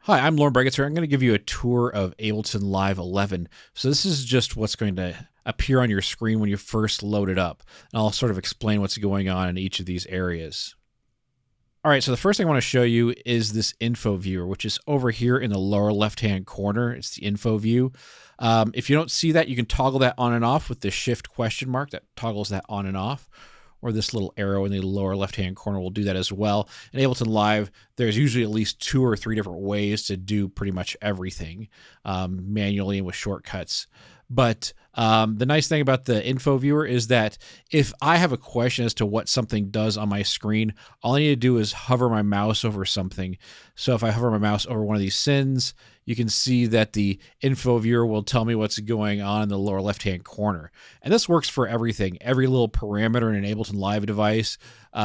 Hi, I'm Lorne Bregitzer. I'm going to give you a tour of Ableton Live 11. So this is just what's going to appear on your screen when you first load it up. And I'll sort of explain what's going on in each of these areas. All right, so the first thing I want to show you is this info viewer, which is over here in the lower left-hand corner. It's the info view. If you don't see that, you can toggle that on and off with the shift question mark that toggles that on and off. Or this little arrow in the lower left-hand corner will do that as well. In Ableton Live, there's usually at least 2 or 3 different ways to do pretty much everything manually and with shortcuts. But the nice thing about the info viewer is that if I have a question as to what something does on my screen, all I need to do is hover my mouse over something. So if I hover my mouse over one of these sins, you can see that the info viewer will tell me what's going on in the lower left-hand corner. And this works for everything. Every little parameter in an Ableton Live device,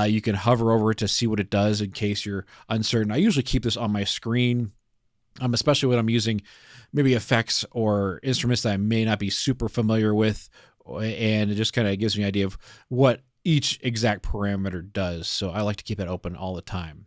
you can hover over it to see what it does in case you're uncertain. I usually keep this on my screen, especially when I'm using maybe effects or instruments that I may not be super familiar with, and it just kind of gives me an idea of what each exact parameter does. So I like to keep that open all the time.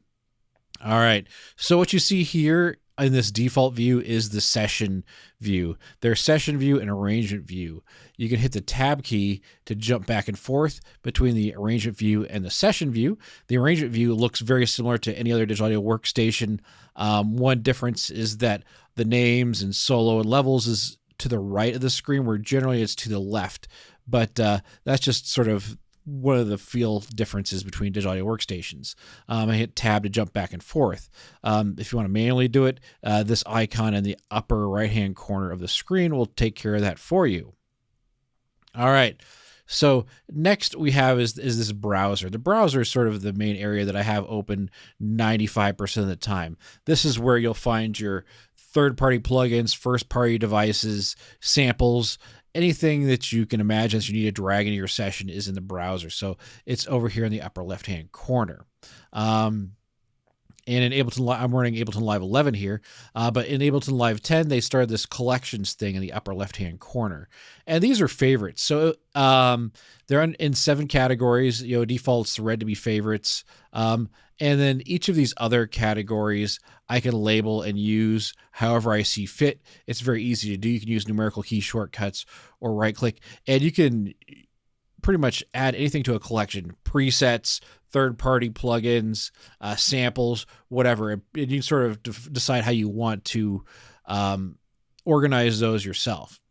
All right, so what you see here in this default view is the session view. There's session view and arrangement view. You can hit the tab key to jump back and forth between the arrangement view and the session view. The arrangement view looks very similar to any other digital audio workstation. One difference is that the names and solo and levels is to the right of the screen, where generally it's to the left. But that's just sort of one of the feel differences between digital audio workstations. I hit tab to jump back and forth. If you want to manually do it, this icon in the upper right-hand corner of the screen will take care of that for you. All right. So next we have is this browser. The browser is sort of the main area that I have open 95% of the time. This is where you'll find your third-party plugins, first-party devices, samples, anything that you can imagine that you need to drag into your session is in the browser. So it's over here in the upper left-hand corner. And in Ableton Live, I'm running Ableton Live 11 here, but in Ableton Live 10, they started this collections thing in the upper left-hand corner. And these are favorites. So they're in 7 categories. Default's red to be favorites. And then each of these other categories I can label and use however I see fit. It's very easy to do. You can use numerical key shortcuts or right-click, and you can pretty much add anything to a collection. Presets, third-party plugins, samples, whatever. And you can sort of decide how you want to organize those yourself.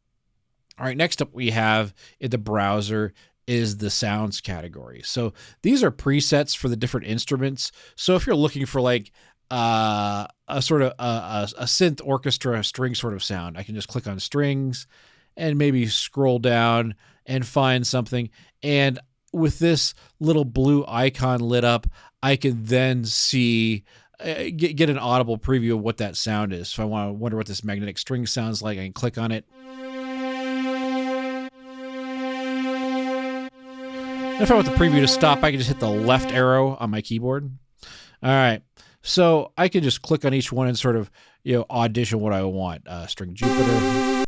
All right, next up we have in the browser is the sounds category. So these are presets for the different instruments. So if you're looking for like a sort of a synth orchestra string sort of sound, I can just click on strings and maybe scroll down and find something. And with this little blue icon lit up, I can then see, get an audible preview of what that sound is. So I want to wonder what this magnetic string sounds like. I can click on it. If I want the preview to stop, I can just hit the left arrow on my keyboard. All right. So I can just click on each one and sort of, audition what I want. String Jupiter.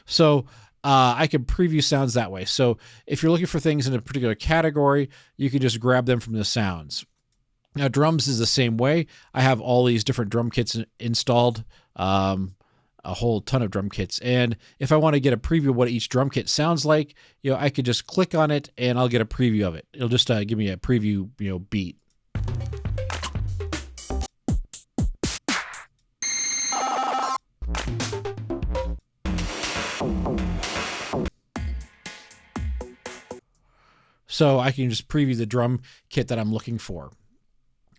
So I can preview sounds that way. So if you're looking for things in a particular category, you can just grab them from the sounds. Now, drums is the same way. I have all these different drum kits installed, a whole ton of drum kits. And if I want to get a preview of what each drum kit sounds like, I could just click on it and I'll get a preview of it. It'll just give me a preview, beat. So I can just preview the drum kit that I'm looking for.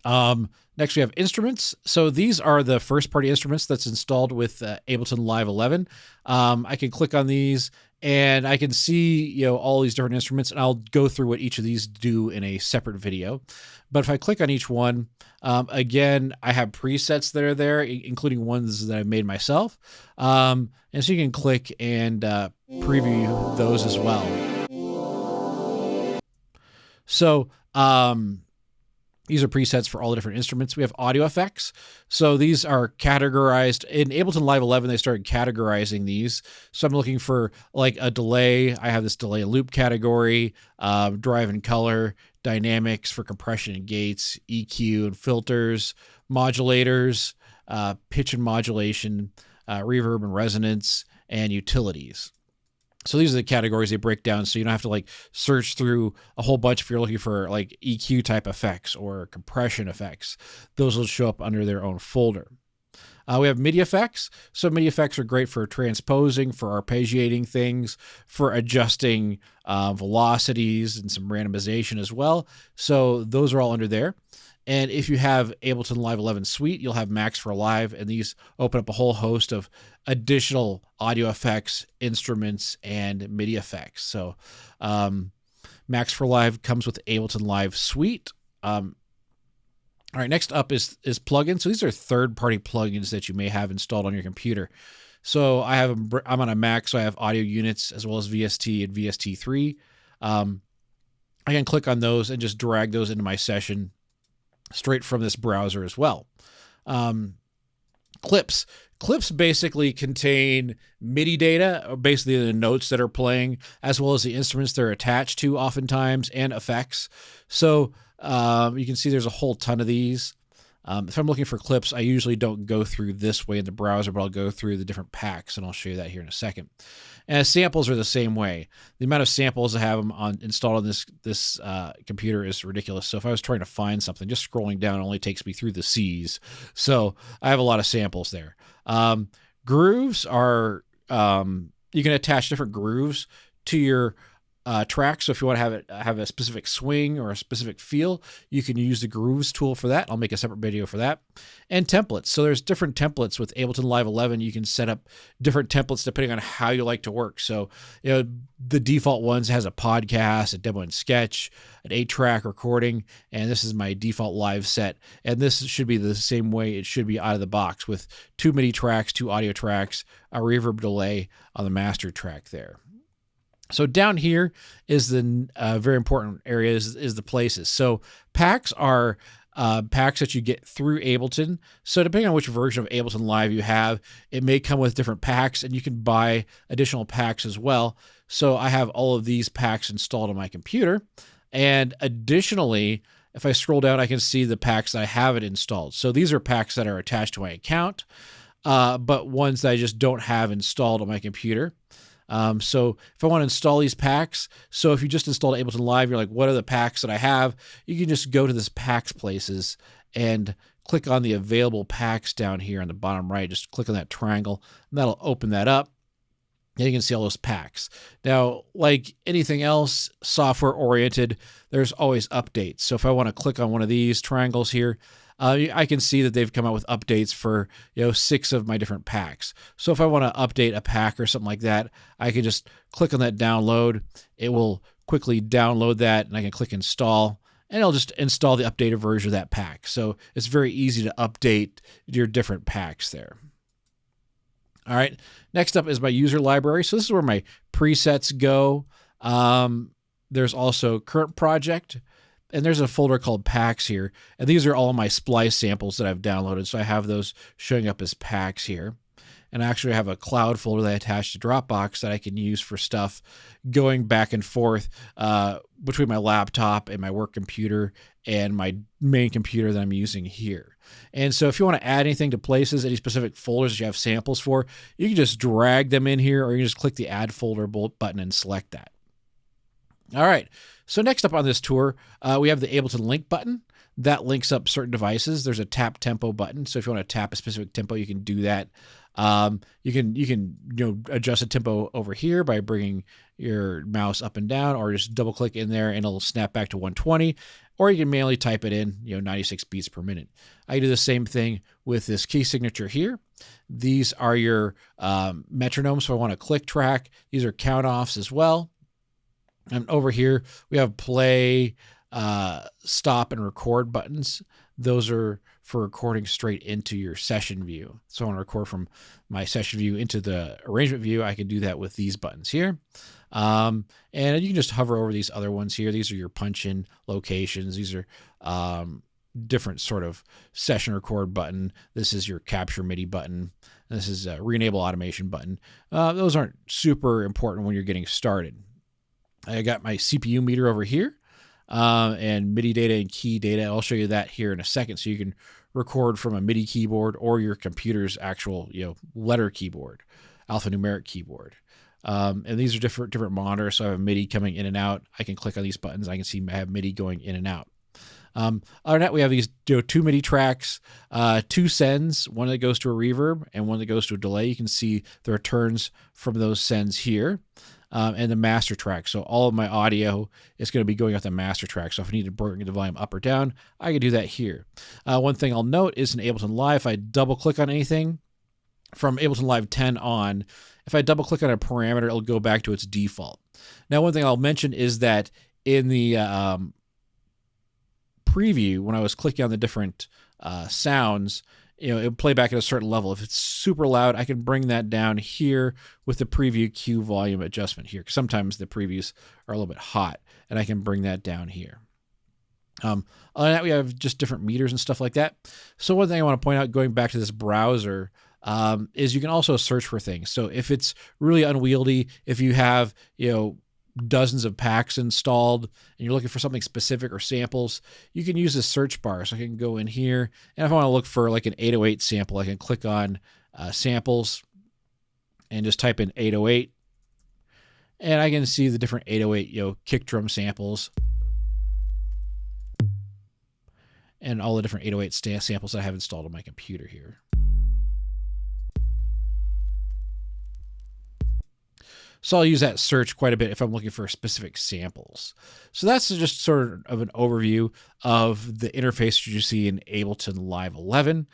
Next we have instruments. So these are the first-party instruments that's installed with Ableton Live 11. I can click on these and I can see, all these different instruments, and I'll go through what each of these do in a separate video. But if I click on each one, again, I have presets that are there, including ones that I've made myself. And so you can click and preview those as well. So These are presets for all the different instruments. We have audio effects. So these are categorized. In Ableton Live 11, they started categorizing these. So I'm looking for like a delay. I have this delay loop category, drive and color, dynamics for compression and gates, EQ and filters, modulators, pitch and modulation, reverb and resonance, and utilities. So these are the categories they break down, so you don't have to like search through a whole bunch if you're looking for like EQ type effects or compression effects. Those will show up under their own folder. We have MIDI effects. So MIDI effects are great for transposing, for arpeggiating things, for adjusting velocities and some randomization as well. So those are all under there. And if you have Ableton Live 11 Suite, you'll have Max for Live, and these open up a whole host of additional audio effects, instruments, and MIDI effects. So Max for Live comes with Ableton Live Suite. All right, next up is plugins. So these are third-party plugins that you may have installed on your computer. So I'm on a Mac, so I have audio units as well as VST and VST3. I can click on those and just drag those into my session straight from this browser as well. Clips. Clips basically contain MIDI data, basically the notes that are playing, as well as the instruments they're attached to oftentimes, and effects. So you can see there's a whole ton of these. If I'm looking for clips, I usually don't go through this way in the browser, but I'll go through the different packs, and I'll show you that here in a second. And samples are the same way. The amount of samples I have them installed on this computer is ridiculous. So if I was trying to find something, just scrolling down only takes me through the C's. So I have a lot of samples there. Grooves are, you can attach different grooves to your track. So if you want to have a specific swing or a specific feel, you can use the grooves tool for that. I'll make a separate video for that. And templates. So there's different templates with Ableton Live 11. You can set up different templates depending on how you like to work. So, the default ones has a podcast, a demo and sketch, an 8-track recording, and this is my default live set. And this should be the same way it should be out of the box, with 2 MIDI tracks, 2 audio tracks, a reverb delay on the master track there. So down here is the very important area is the places. So packs are packs that you get through Ableton. So depending on which version of Ableton Live you have, it may come with different packs, and you can buy additional packs as well. So I have all of these packs installed on my computer. And additionally, if I scroll down, I can see the packs that I haven't installed. So these are packs that are attached to my account, but ones that I just don't have installed on my computer. So if I want to install these packs, so if you just installed Ableton Live, you're like, what are the packs that I have? You can just go to this packs places and click on the available packs down here on the bottom right. Just click on that triangle, and that'll open that up. And you can see all those packs. Now, like anything else software oriented, there's always updates. So if I want to click on one of these triangles here, I can see that they've come out with updates for 6 of my different packs. So if I want to update a pack or something like that, I can just click on that download. It will quickly download that, and I can click install, and it'll just install the updated version of that pack. So it's very easy to update your different packs there. All right, next up is my user library. So this is where my presets go. There's also current project, and there's a folder called packs here. And these are all my splice samples that I've downloaded. So I have those showing up as packs here. And I actually have a cloud folder that I attached to Dropbox that I can use for stuff going back and forth between my laptop and my work computer and my main computer that I'm using here. And so if you want to add anything to places, any specific folders that you have samples for, you can just drag them in here, or you can just click the add folder button and select that. All right, so next up on this tour, we have the Ableton link button. That links up certain devices. There's a tap tempo button. So if you want to tap a specific tempo, you can do that. You can adjust the tempo over here by bringing your mouse up and down, or just double click in there and it'll snap back to 120, or you can manually type it in, 96 beats per minute. I do the same thing with this key signature here. These are your metronomes. So I want a click track. These are count offs as well. And over here we have play, stop, and record buttons. Those are for recording straight into your session view. So I want to record from my session view into the arrangement view. I can do that with these buttons here. And you can just hover over these other ones here. These are your punch-in locations. These are different sort of session record button. This is your capture MIDI button. This is a re-enable automation button. Those aren't super important when you're getting started. I got my CPU meter over here, and MIDI data and key data. I'll show you that here in a second, so you can record from a MIDI keyboard or your computer's actual, letter keyboard, alphanumeric keyboard. And these are different monitors. So I have a MIDI coming in and out. I can click on these buttons. I can see I have MIDI going in and out. Other than that, we have these two MIDI tracks, two sends, one that goes to a reverb and one that goes to a delay. You can see the returns from those sends here, and the master track. So all of my audio is going to be going off the master track. So if I need to bring the volume up or down, I can do that here. One thing I'll note is in Ableton Live, if I double click on anything from Ableton Live 10 on, if I double click on a parameter, it'll go back to its default. Now, one thing I'll mention is that in the preview, when I was clicking on the different sounds, it would play back at a certain level. If it's super loud, I can bring that down here with the preview Q volume adjustment here. Because sometimes the previews are a little bit hot, and I can bring that down here. Other than that, we have just different meters and stuff like that. So one thing I want to point out, going back to this browser, is you can also search for things. So if it's really unwieldy, if you have, dozens of packs installed and you're looking for something specific or samples, you can use the search bar. So I can go in here, and if I want to look for like an 808 sample, I can click on samples and just type in 808, and I can see the different 808 kick drum samples and all the different 808 samples I have installed on my computer here. So I'll use that search quite a bit if I'm looking for specific samples. So that's just sort of an overview of the interface you see in Ableton Live 11.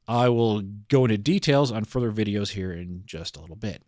I will go into details on further videos here in just a little bit.